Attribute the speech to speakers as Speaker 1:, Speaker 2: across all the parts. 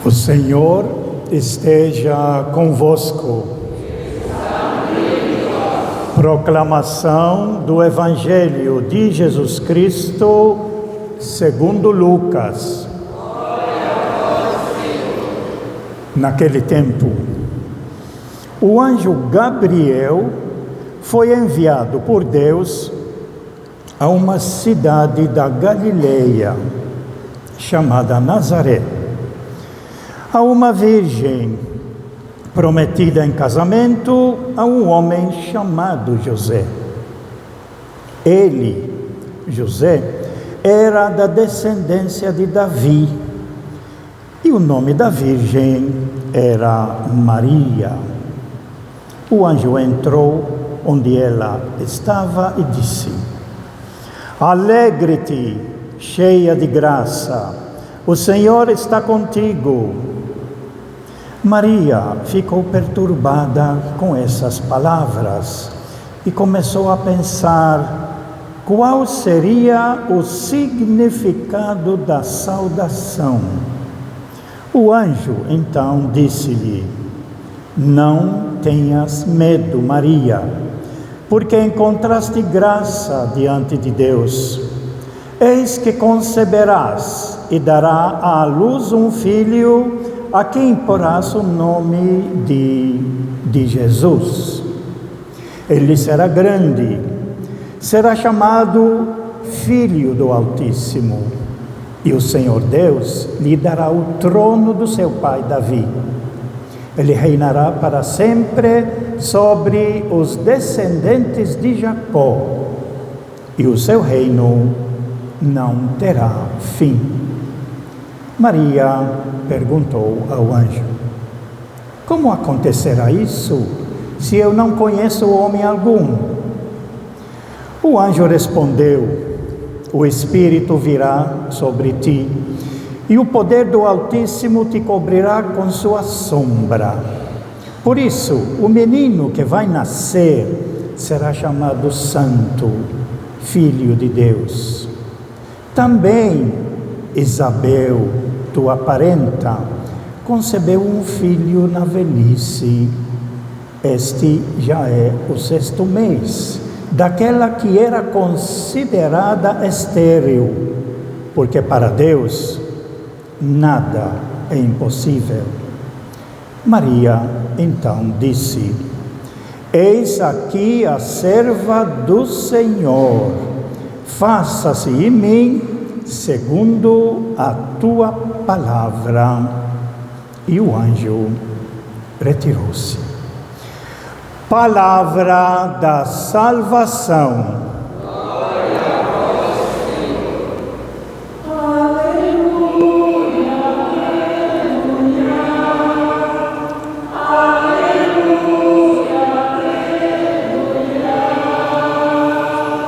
Speaker 1: O Senhor esteja convosco. Proclamação do Evangelho de Jesus Cristo, segundo Lucas. Naquele tempo, o anjo Gabriel foi enviado por Deus a uma cidade da Galileia, chamada Nazaré, a uma virgem prometida em casamento a um homem chamado José. Ele, José, era da descendência de Davi, e o nome da virgem era Maria. O anjo entrou onde ela estava e disse: "Alegre-te, cheia de graça, o Senhor está contigo." Maria ficou perturbada com essas palavras e começou a pensar qual seria o significado da saudação. O anjo então disse-lhe: "Não tenhas medo, Maria, porque encontraste graça diante de Deus. Eis que conceberás e dará à luz um filho, a quem porás o nome de Jesus. Ele será grande, será chamado Filho do Altíssimo, e o Senhor Deus lhe dará o trono do seu pai Davi. Ele reinará para sempre sobre os descendentes de Jacó, e o seu reino não terá fim." Maria perguntou ao anjo: "Como acontecerá isso, se eu não conheço homem algum?" O anjo respondeu: "O Espírito virá sobre ti, e o poder do Altíssimo te cobrirá com sua sombra. Por isso, o menino que vai nascer será chamado Santo, Filho de Deus. Também Isabel, tua parenta, concebeu um filho na velhice. Este já é o 6º mês daquela que era considerada estéril, porque para Deus nada é impossível." Maria então disse: "Eis aqui a serva do Senhor, faça-se em mim segundo a tua palavra." E o anjo retirou-se. Palavra da salvação.
Speaker 2: Glória a vós, Senhor. Aleluia, aleluia, aleluia, aleluia.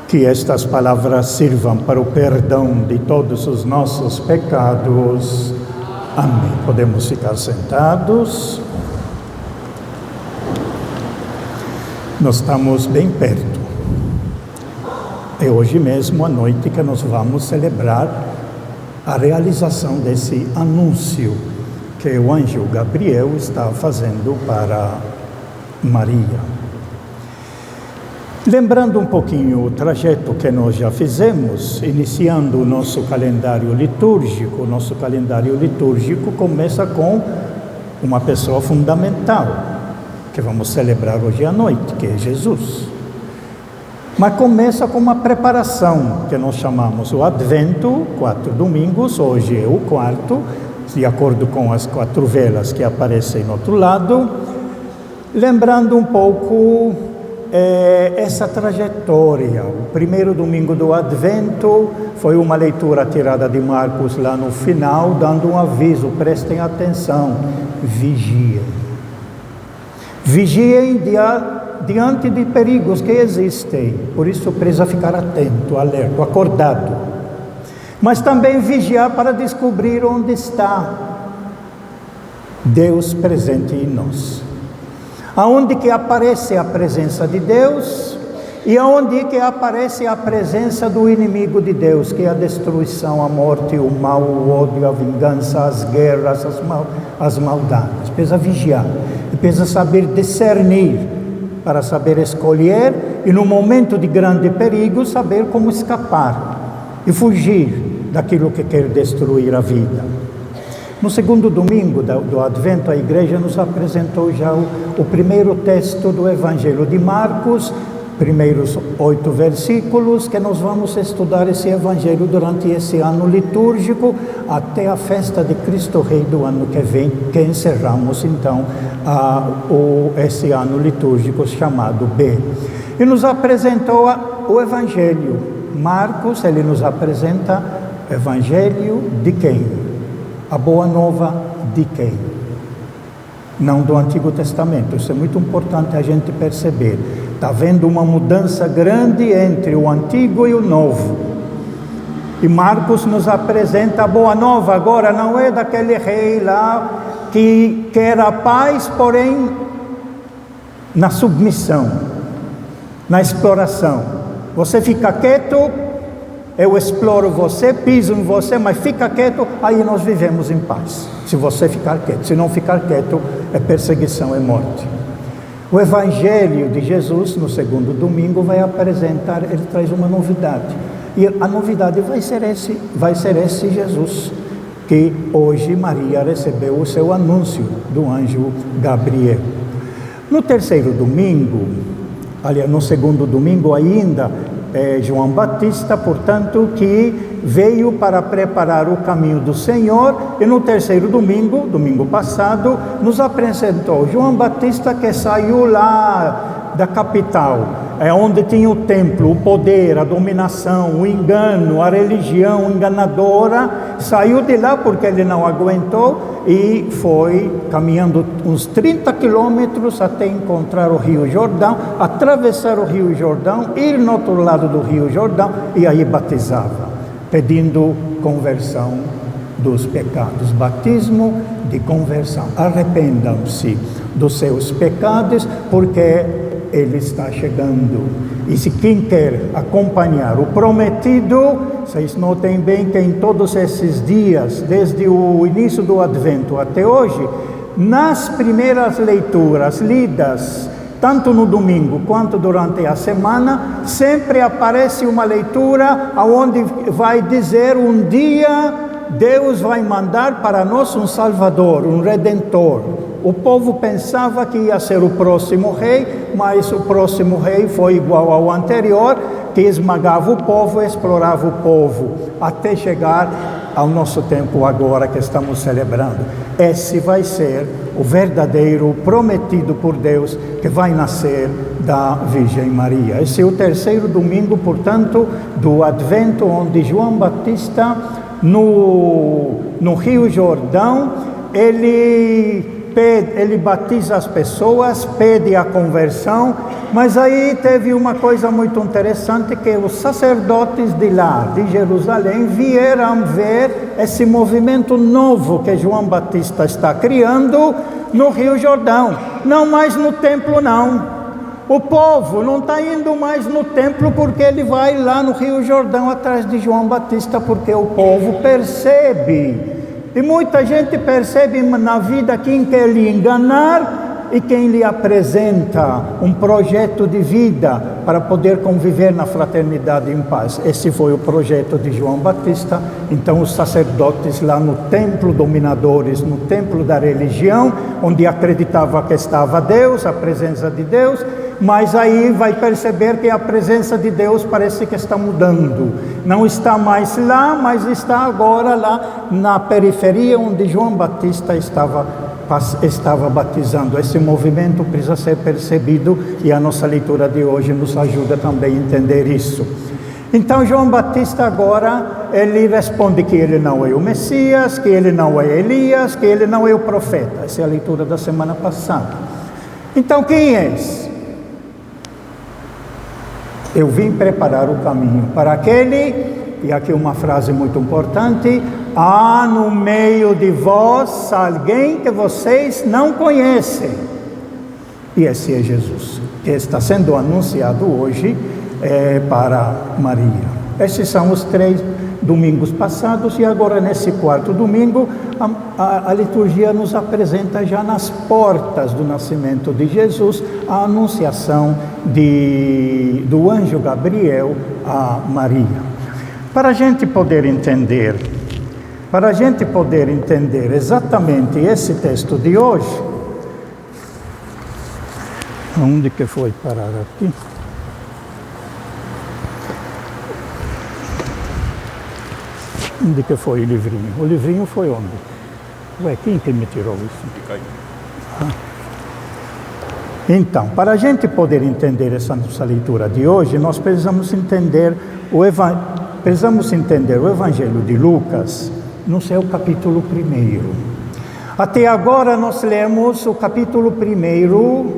Speaker 1: Que estas palavras sirvam para o perdão de todos os nossos pecados. Amém. Podemos ficar sentados. Nós estamos bem perto. É hoje mesmo à noite que nós vamos celebrar a realização desse anúncio que o anjo Gabriel está fazendo para Maria. Lembrando um pouquinho o trajeto que nós já fizemos, iniciando o nosso calendário litúrgico. O nosso calendário litúrgico começa com uma pessoa fundamental, que vamos celebrar hoje à noite, que é Jesus. Mas começa com uma preparação, que nós chamamos o Advento, 4 domingos, hoje é o 4, de acordo com as 4 velas que aparecem no outro lado, lembrando um pouco essa trajetória. O primeiro domingo do Advento foi uma leitura tirada de Marcos lá no final, dando um aviso: prestem atenção, vigiem. Vigiem diante de perigos que existem, por isso precisa ficar atento, alerta, acordado. Mas também vigiar para descobrir onde está Deus presente em nós. Aonde que aparece a presença de Deus, E onde que aparece a presença do inimigo de Deus, que é a destruição, a morte, o mal, o ódio, a vingança, as guerras, as maldades. Precisa vigiar, precisa saber discernir, para saber escolher e no momento de grande perigo saber como escapar e fugir daquilo que quer destruir a vida. No segundo domingo do Advento, a igreja nos apresentou já o primeiro texto do Evangelho de Marcos, primeiros 8 versículos, que nós vamos estudar esse Evangelho durante esse ano litúrgico, até a festa de Cristo Rei do ano que vem, que encerramos então esse ano litúrgico chamado B. E nos apresentou o Evangelho. Marcos, ele nos apresenta o Evangelho de quem? A boa nova de quem? Não do Antigo Testamento. Isso é muito importante a gente perceber. Está havendo uma mudança grande entre o Antigo e o Novo. E Marcos nos apresenta a boa nova agora, não é daquele rei lá que quer a paz, porém na submissão, na exploração. Você fica quieto, eu exploro você, piso em você, mas fica quieto, aí nós vivemos em paz. Se você ficar quieto, se não ficar quieto, é perseguição, é morte. O Evangelho de Jesus, no segundo domingo, vai apresentar, ele traz uma novidade. E a novidade vai ser esse Jesus, que hoje Maria recebeu o seu anúncio do anjo Gabriel. No terceiro domingo, aliás, no segundo domingo ainda, João Batista, portanto, que veio para preparar o caminho do Senhor, e no terceiro domingo, domingo passado, nos apresentou João Batista, que saiu lá da capital, onde tinha o templo, o poder, a dominação, o engano, a religião enganadora, saiu de lá porque ele não aguentou e foi caminhando uns 30 quilômetros até encontrar o Rio Jordão, atravessar o Rio Jordão, ir no outro lado do Rio Jordão e aí batizava, pedindo conversão dos pecados, batismo de conversão. Arrependam-se dos seus pecados, porque ele está chegando. E se quem quer acompanhar o prometido, vocês notem bem que em todos esses dias, desde o início do Advento até hoje, nas primeiras leituras lidas, tanto no domingo quanto durante a semana, sempre aparece uma leitura onde vai dizer: um dia Deus vai mandar para nós um Salvador, um Redentor. O povo pensava que ia ser o próximo rei, mas o próximo rei foi igual ao anterior, que esmagava o povo, explorava o povo, até chegar ao nosso tempo agora que estamos celebrando. Esse vai ser o verdadeiro prometido por Deus, que vai nascer da Virgem Maria. Esse é o terceiro domingo, portanto, do Advento, onde João Batista, no Rio Jordão, ele batiza as pessoas, pede a conversão, mas aí teve uma coisa muito interessante, que os sacerdotes de lá, de Jerusalém, vieram ver esse movimento novo que João Batista está criando no Rio Jordão, não mais no templo não. O povo não está indo mais no templo, porque ele vai lá no Rio Jordão atrás de João Batista, porque o povo percebe. E muita gente percebe na vida quem quer lhe enganar e quem lhe apresenta um projeto de vida para poder conviver na fraternidade em paz. Esse foi o projeto de João Batista. Então os sacerdotes lá no templo, dominadores no templo da religião, onde acreditava que estava Deus, a presença de Deus, mas aí vai perceber que a presença de Deus parece que está mudando. Não está mais lá, mas está agora lá na periferia onde João Batista estava batizando. Esse movimento precisa ser percebido, e a nossa leitura de hoje nos ajuda também a entender isso. Então João Batista agora, ele responde que ele não é o Messias, que ele não é Elias, que ele não é o profeta. Essa é a leitura da semana passada. Então quem és? Eu vim preparar o caminho para aquele, e aqui uma frase muito importante: há no meio de vós alguém que vocês não conhecem. E esse é Jesus, que está sendo anunciado hoje para Maria. Esses são os 3 domingos passados, e agora nesse 4º domingo a liturgia nos apresenta já nas portas do nascimento de Jesus a anunciação do anjo Gabriel a Maria. Para a gente poder entender exatamente esse texto de hoje, onde que foi parar aqui? Onde que foi o livrinho? O livrinho foi onde? Ué, quem que me tirou isso? Então, para a gente poder entender essa nossa leitura de hoje, nós precisamos entender o Evangelho de Lucas no seu capítulo 1. Até agora nós lemos o capítulo 1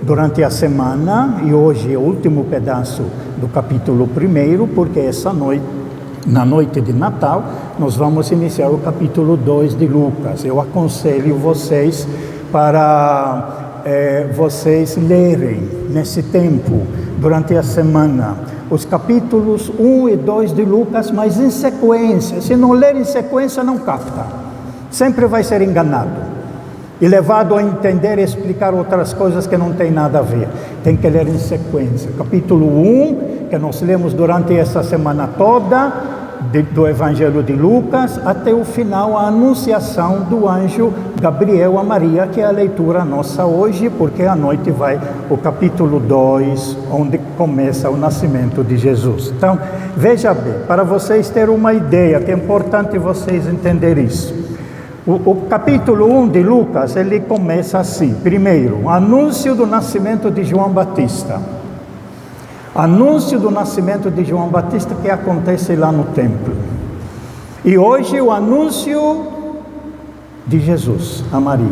Speaker 1: durante a semana, e hoje é o último pedaço do capítulo 1, porque essa noite, na noite de Natal, nós vamos iniciar o capítulo 2 de Lucas. Eu aconselho vocês para vocês lerem nesse tempo, durante a semana, os capítulos 1 e 2 de Lucas, mas em sequência. Se não ler em sequência, não capta. Sempre vai ser enganado e levado a entender e explicar outras coisas que não tem nada a ver. Tem que ler em sequência. Capítulo 1, que nós lemos durante essa semana toda, do Evangelho de Lucas, até o final, a anunciação do anjo Gabriel a Maria, que é a leitura nossa hoje, porque à noite vai o capítulo 2, onde começa o nascimento de Jesus. Então, veja bem, para vocês terem uma ideia, que é importante vocês entenderem isso. O capítulo 1 de Lucas, ele começa assim. Primeiro, anúncio do nascimento de João Batista. Anúncio do nascimento de João Batista, que acontece lá no templo. E hoje o anúncio de Jesus a Maria.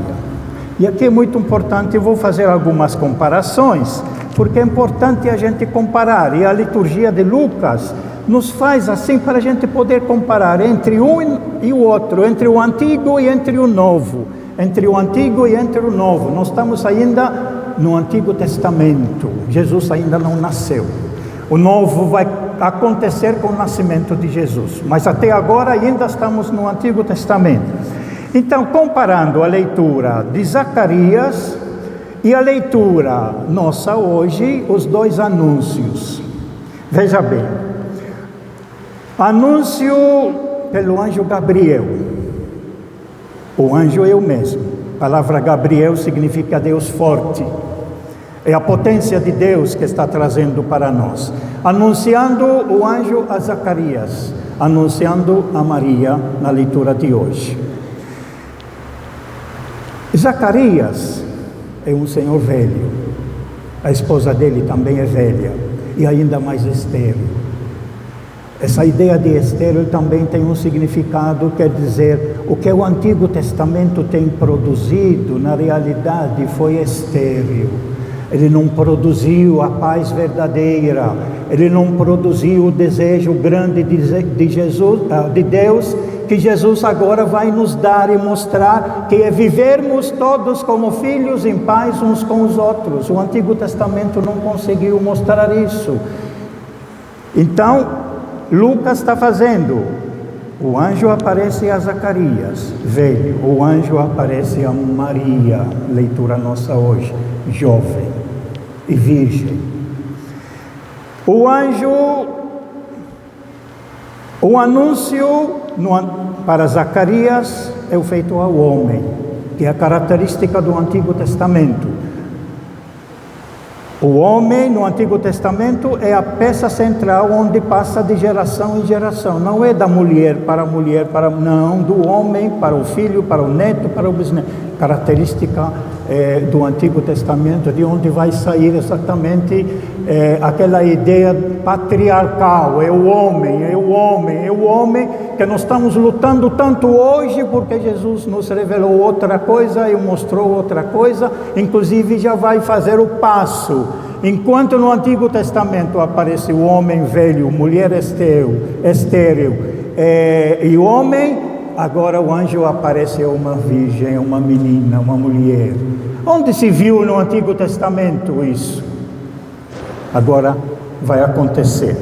Speaker 1: E aqui é muito importante, eu vou fazer algumas comparações, porque é importante a gente comparar. E a liturgia de Lucas nos faz assim para a gente poder comparar entre um e o outro, entre o antigo e entre o novo. Entre o antigo e entre o novo. Nós estamos ainda no Antigo Testamento. Jesus ainda não nasceu. O novo vai acontecer com o nascimento de Jesus, mas até agora ainda estamos no Antigo Testamento. Então, comparando a leitura de Zacarias e a leitura nossa hoje, os dois anúncios. Veja bem, anúncio pelo anjo Gabriel. O anjo é o mesmo. A palavra Gabriel significa Deus forte. É a potência de Deus que está trazendo para nós. Anunciando o anjo a Zacarias, anunciando a Maria na leitura de hoje. Zacarias é um senhor velho. A esposa dele também é velha e ainda mais estéril. Essa ideia de estéril também tem um significado, quer dizer, o que o Antigo Testamento tem produzido, na realidade, foi estéril. Ele não produziu a paz verdadeira, ele não produziu o desejo grande de Jesus, de Deus, que Jesus agora vai nos dar e mostrar, que é vivermos todos como filhos em paz uns com os outros. O Antigo Testamento não conseguiu mostrar isso. Então, Lucas está fazendo. O anjo aparece a Zacarias, velho. O anjo aparece a Maria, leitura nossa hoje, jovem e virgem. O anúncio para Zacarias é feito ao homem, que é a característica do Antigo Testamento. O homem no Antigo Testamento é a peça central onde passa de geração em geração. Não é da mulher, não, do homem para o filho, para o neto, para o bisneto. Característica do Antigo Testamento, de onde vai sair exatamente aquela ideia patriarcal. É o homem, que nós estamos lutando tanto hoje, porque Jesus nos revelou outra coisa e mostrou outra coisa, inclusive já vai fazer o passo. Enquanto no Antigo Testamento aparece o homem velho, mulher estéril e o homem, agora o anjo aparece uma virgem, uma menina, uma mulher. Onde se viu no Antigo Testamento isso? Agora vai acontecer.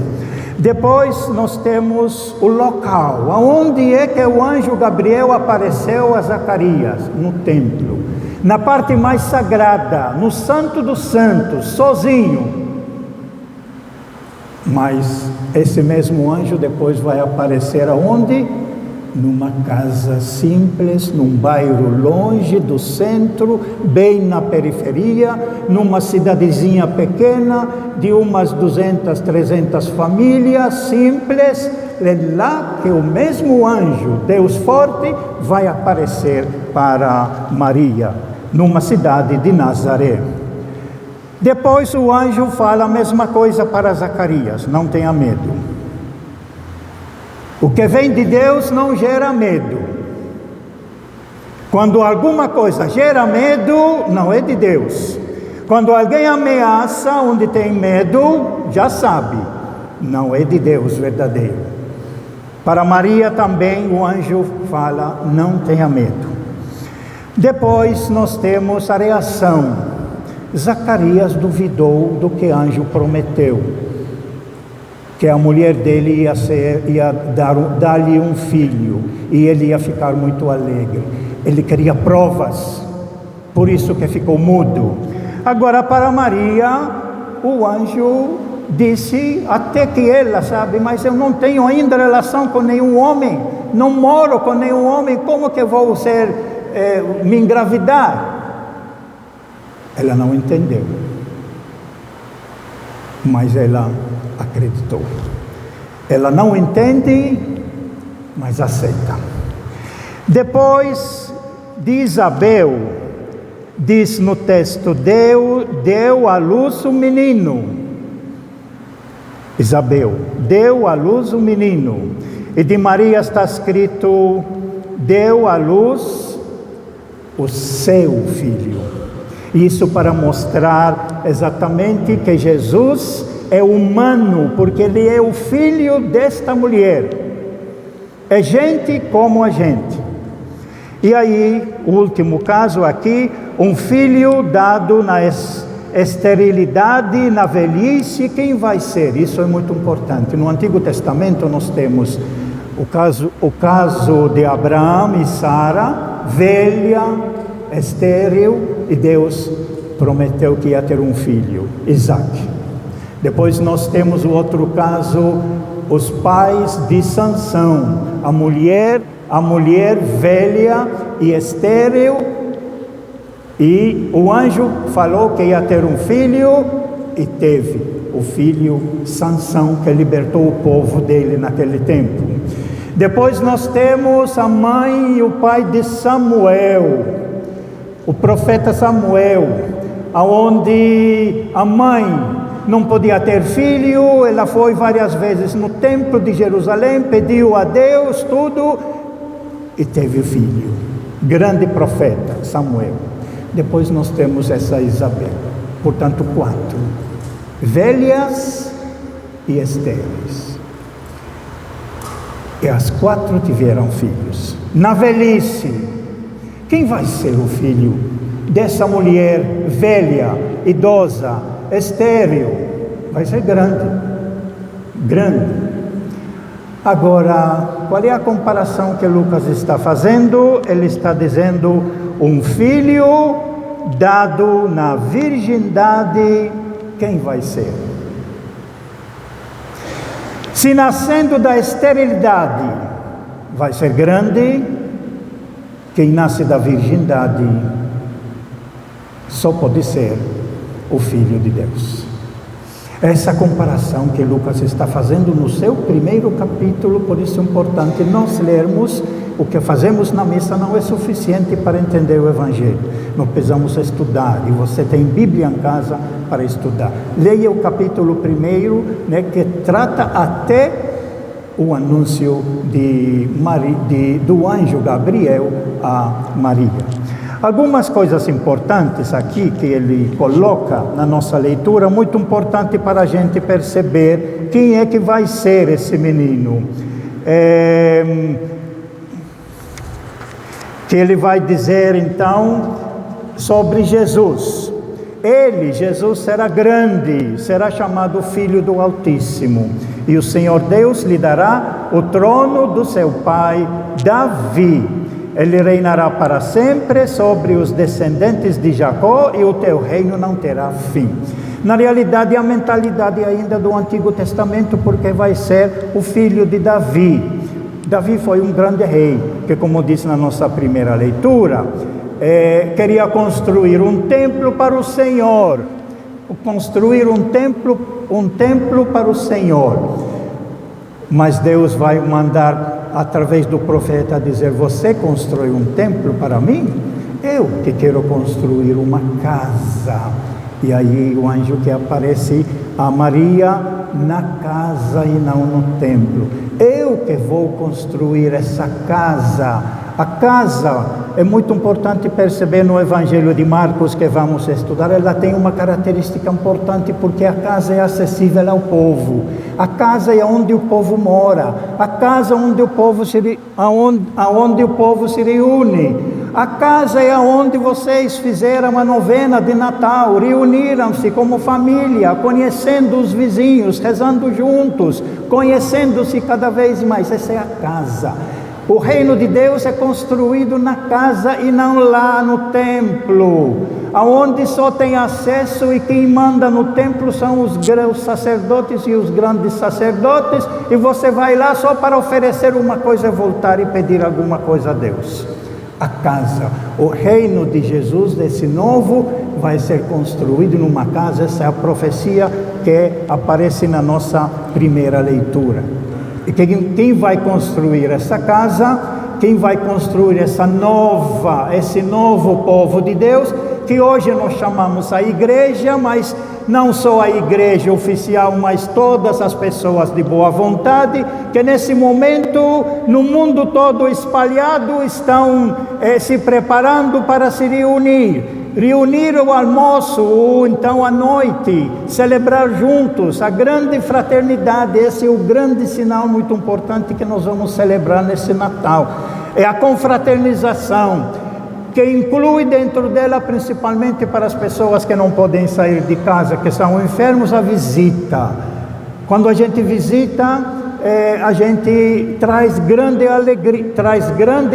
Speaker 1: Depois nós temos o local, aonde é que o anjo Gabriel apareceu a Zacarias? No templo, na parte mais sagrada, no Santo dos Santos, sozinho. Mas esse mesmo anjo depois vai aparecer aonde? Numa casa simples, num bairro longe do centro, bem na periferia, numa cidadezinha pequena, de umas 200, 300 famílias, simples. É lá que o mesmo anjo, Deus forte, vai aparecer para Maria, numa cidade de Nazaré. Depois o anjo fala a mesma coisa para Zacarias: não tenha medo. O que vem de Deus não gera medo. Quando alguma coisa gera medo, não é de Deus. Quando alguém ameaça onde tem medo, já sabe, não é de Deus verdadeiro. Para Maria também o anjo fala: não tenha medo. Depois nós temos a reação. Zacarias duvidou do que o anjo prometeu, que a mulher dele ia dar-lhe um filho, e ele ia ficar muito alegre. Ele queria provas, por isso que ficou mudo. Agora, para Maria, o anjo disse, até que ela sabe, mas eu não tenho ainda relação com nenhum homem, não moro com nenhum homem, como que vou me engravidar? Ela não entendeu, mas ela acreditou. Ela não entende, mas aceita. Depois de Isabel, diz no texto: deu à luz um menino. Isabel deu à luz um menino. E de Maria está escrito: deu à luz o seu filho. Isso para mostrar exatamente que Jesus é humano, porque ele é o filho desta mulher. É gente como a gente. E aí, o último caso aqui, um filho dado na esterilidade, na velhice. Quem vai ser? Isso é muito importante. No Antigo Testamento nós temos o caso de Abraão e Sara, velha, estéril, e Deus prometeu que ia ter um filho, Isaac. Depois nós temos o outro caso, os pais de Sansão, a mulher velha e estéril, e o anjo falou que ia ter um filho, e teve o filho Sansão, que libertou o povo dele naquele tempo. Depois nós temos a mãe e o pai de Samuel, o profeta Samuel, aonde a mãe não podia ter filho, ela foi várias vezes no templo de Jerusalém, pediu a Deus tudo, e teve filho. Grande profeta, Samuel. Depois nós temos essa Isabel. Portanto, 4. Velhas e estéreis. E as 4 tiveram filhos. Na velhice, quem vai ser o filho dessa mulher velha, idosa, estéril? Vai ser grande. Grande. Agora, qual é a comparação que Lucas está fazendo? Ele está dizendo: um filho dado na virgindade, quem vai ser? Se nascendo da esterilidade, vai ser grande. Quem nasce da virgindade só pode ser o Filho de Deus. Essa comparação que Lucas está fazendo no seu primeiro capítulo, por isso é importante nós lermos. O que fazemos na missa não é suficiente para entender o Evangelho. Nós precisamos estudar, e você tem Bíblia em casa para estudar. Leia o capítulo 1, que trata até o anúncio do anjo Gabriel a Maria. Algumas coisas importantes aqui que ele coloca na nossa leitura, muito importante para a gente perceber quem é que vai ser esse menino. Que ele vai dizer então sobre Jesus. ele, Jesus, será grande, será chamado Filho do Altíssimo, e o Senhor Deus lhe dará o trono do seu pai Davi. Ele reinará para sempre sobre os descendentes de Jacó, e o teu reino não terá fim. Na realidade, a mentalidade ainda do Antigo Testamento, porque vai ser o filho de Davi. Davi foi um grande rei, que, como disse na nossa primeira leitura, queria construir um templo para o Senhor, construir um templo para o Senhor. Mas Deus vai mandar, através do profeta, dizer: você constrói um templo para mim? Eu que quero construir uma casa. E aí o anjo que aparece a Maria na casa e não no templo. Eu que vou construir essa casa. A casa, é muito importante perceber no Evangelho de Marcos, que vamos estudar, ela tem uma característica importante, porque a casa é acessível ao povo. A casa é onde o povo mora. A casa onde o povo aonde o povo se reúne. A casa é onde vocês fizeram a novena de Natal, reuniram-se como família, conhecendo os vizinhos, rezando juntos, conhecendo-se cada vez mais. Essa é a casa. O reino de Deus é construído na casa e não lá no templo, aonde só tem acesso, e quem manda no templo são os sacerdotes e os grandes sacerdotes, e você vai lá só para oferecer uma coisa e voltar e pedir alguma coisa a Deus. A casa, o reino de Jesus, desse novo, vai ser construído numa casa. Essa é a profecia que aparece na nossa primeira leitura. E quem vai construir essa casa, quem vai construir esse novo povo de Deus, que hoje nós chamamos a igreja, mas não só a igreja oficial, mas todas as pessoas de boa vontade, que nesse momento, no mundo todo espalhado, estão se preparando para se reunir ao almoço, ou então à noite, celebrar juntos a grande fraternidade. Esse é o grande sinal muito importante que nós vamos celebrar nesse Natal. É a confraternização, que inclui dentro dela, principalmente para as pessoas que não podem sair de casa, que são enfermos, a visita. Quando a gente visita, a gente traz grande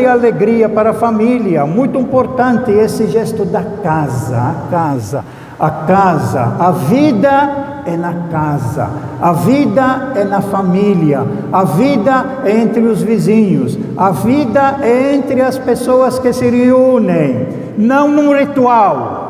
Speaker 1: alegria para a família. Muito importante esse gesto da casa, a vida é na casa, a vida é na família, a vida é entre os vizinhos, a vida é entre as pessoas que se reúnem, não num ritual.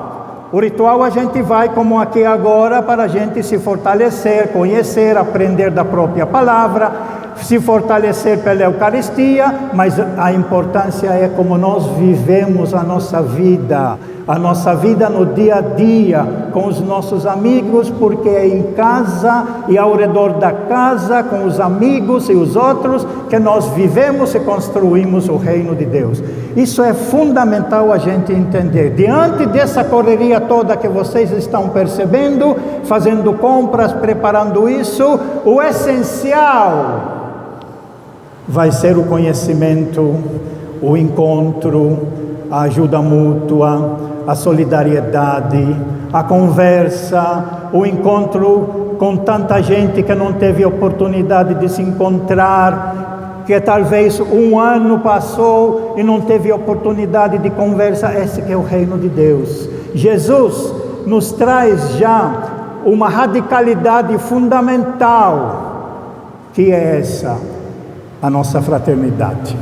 Speaker 1: O ritual a gente vai, como aqui agora, para a gente se fortalecer, conhecer, aprender da própria palavra, se fortalecer pela Eucaristia, mas a importância é como nós vivemos a nossa vida no dia a dia, com os nossos amigos, porque é em casa e ao redor da casa, com os amigos e os outros, que nós vivemos e construímos o reino de Deus. Isso é fundamental a gente entender. Diante dessa correria toda que vocês estão percebendo, fazendo compras, preparando isso, o essencial vai ser o conhecimento, o encontro, a ajuda mútua, a solidariedade, a conversa, o encontro com tanta gente que não teve oportunidade de se encontrar, que talvez um ano passou e não teve oportunidade de conversa. Esse que é o reino de Deus. Jesus nos traz já uma radicalidade fundamental, que é essa, a nossa fraternidade.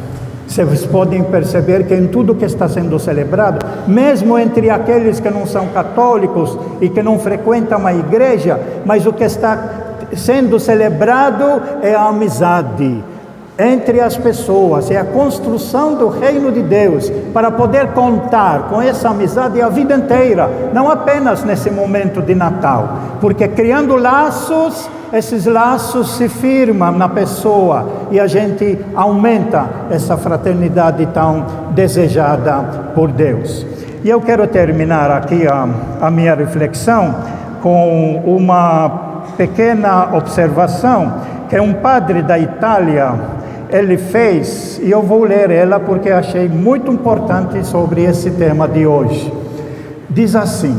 Speaker 1: Vocês podem perceber que em tudo que está sendo celebrado, mesmo entre aqueles que não são católicos e que não frequentam a igreja, mas o que está sendo celebrado é a amizade entre as pessoas, é a construção do reino de Deus, para poder contar com essa amizade a vida inteira, não apenas nesse momento de Natal, porque criando laços, esses laços se firmam na pessoa e a gente aumenta essa fraternidade tão desejada por Deus. E eu quero terminar aqui a minha reflexão com uma pequena observação que um padre da Itália ele fez, e eu vou ler ela porque achei muito importante sobre esse tema de hoje. Diz assim: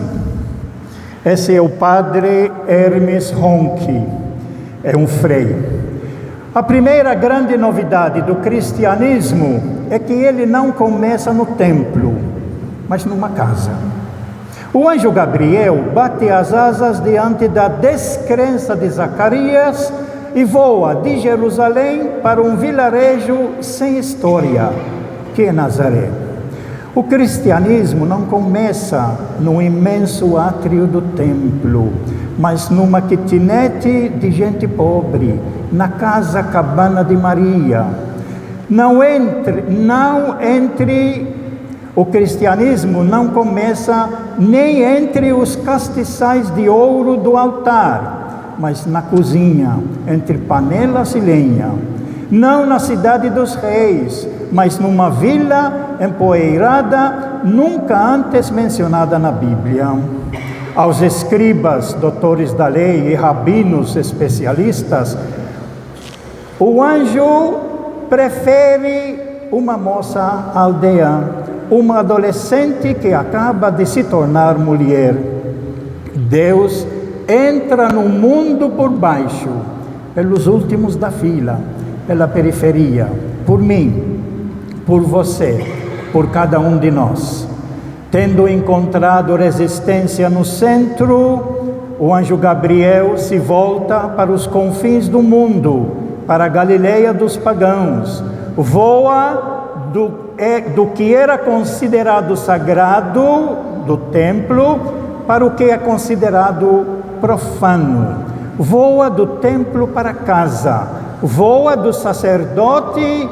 Speaker 1: Esse é o padre Hermes Ronchi, é um frei. A primeira grande novidade do cristianismo é que ele não começa no templo, mas numa casa. O anjo Gabriel bate as asas diante da descrença de Zacarias e voa de Jerusalém para um vilarejo sem história, que é Nazaré. O cristianismo não começa no imenso átrio do templo, mas numa kitnet de gente pobre, na casa cabana de Maria. O cristianismo não começa nem entre os castiçais de ouro do altar, mas na cozinha, entre panelas e lenha. Não na cidade dos reis, mas numa vila empoeirada, nunca antes mencionada na Bíblia. Aos escribas, doutores da lei e rabinos especialistas, o anjo prefere uma moça aldeã, uma adolescente que acaba de se tornar mulher. Deus entra no mundo por baixo, pelos últimos da fila, pela periferia, por mim, por você, por cada um de nós. Tendo encontrado resistência no centro, o anjo Gabriel se volta para os confins do mundo, para a Galileia dos pagãos, voa do que era considerado sagrado do templo para o que é considerado profano, voa do templo para casa, voa do sacerdote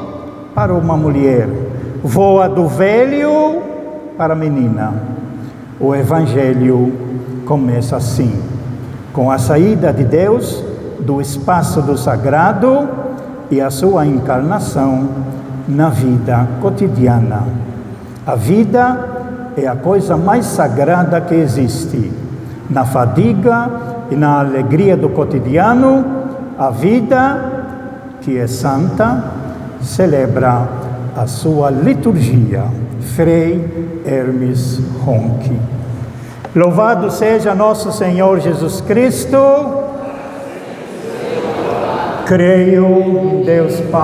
Speaker 1: para uma mulher, voa do velho para a menina. O Evangelho começa assim, com a saída de Deus do espaço do sagrado e a sua encarnação na vida cotidiana. A vida é a coisa mais sagrada que existe. Na fadiga e na alegria do cotidiano, a vida, que é santa, celebra a sua liturgia. Frei Hermes Ronchi. Louvado seja nosso Senhor Jesus Cristo. Creio em Deus Pai.